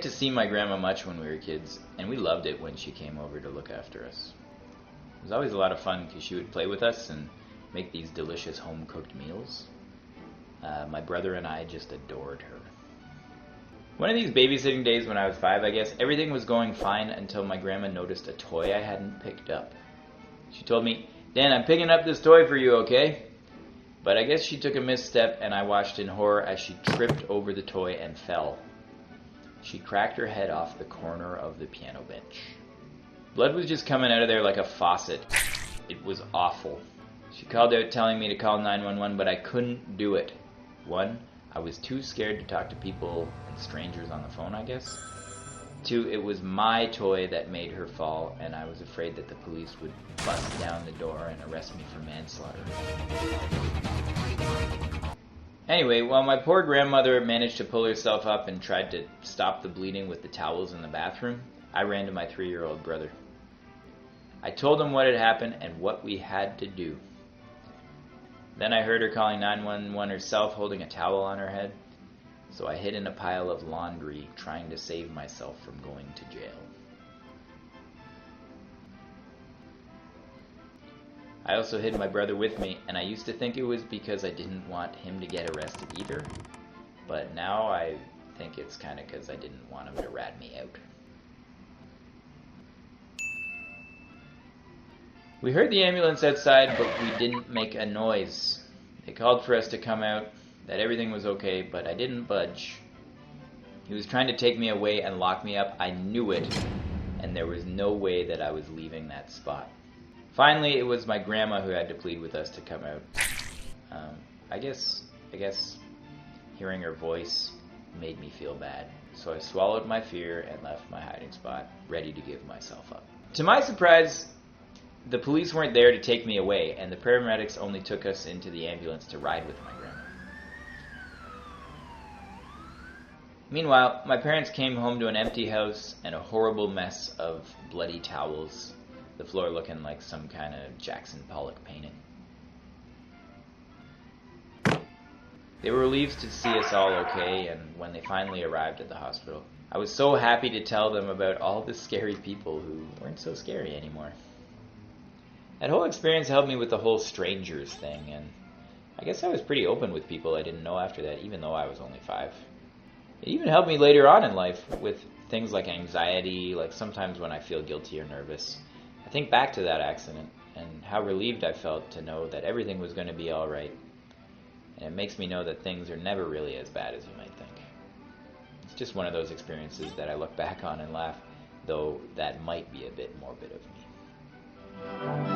get to see my grandma much when we were kids, and we loved it when she came over to look after us. It was always a lot of fun because she would play with us and make these delicious home-cooked meals. My brother and I just adored her. One of these babysitting days when I was 5, I guess, everything was going fine until my grandma noticed a toy I hadn't picked up. She told me, "Dan, I'm picking up this toy for you, okay?" But I guess she took a misstep, and I watched in horror as she tripped over the toy and fell. She cracked her head off the corner of the piano bench. Blood was just coming out of there like a faucet. It was awful. She called out telling me to call 911, but I couldn't do it. 1, I was too scared to talk to people and strangers on the phone, I guess. 2, it was my toy that made her fall, and I was afraid that the police would bust down the door and arrest me for manslaughter. Anyway, while my poor grandmother managed to pull herself up and tried to stop the bleeding with the towels in the bathroom, I ran to my 3-year-old brother. I told him what had happened and what we had to do. Then I heard her calling 911 herself, holding a towel on her head. So I hid in a pile of laundry, trying to save myself from going to jail. I also hid my brother with me, and I used to think it was because I didn't want him to get arrested either. But now I think it's kind of because I didn't want him to rat me out. We heard the ambulance outside, but we didn't make a noise. They called for us to come out, that everything was okay, but I didn't budge. He was trying to take me away and lock me up. I knew it, and there was no way that I was leaving that spot. Finally, it was my grandma who had to plead with us to come out. I guess hearing her voice made me feel bad. So I swallowed my fear and left my hiding spot, ready to give myself up. To my surprise, the police weren't there to take me away, and the paramedics only took us into the ambulance to ride with my grandma. Meanwhile, my parents came home to an empty house and a horrible mess of bloody towels, the floor looking like some kind of Jackson Pollock painting. They were relieved to see us all okay, and when they finally arrived at the hospital, I was so happy to tell them about all the scary people who weren't so scary anymore. That whole experience helped me with the whole strangers thing, and I guess I was pretty open with people I didn't know after that, even though I was only 5. It even helped me later on in life with things like anxiety, like sometimes when I feel guilty or nervous. I think back to that accident and how relieved I felt to know that everything was going to be alright. And it makes me know that things are never really as bad as you might think. It's just one of those experiences that I look back on and laugh, though that might be a bit morbid of me.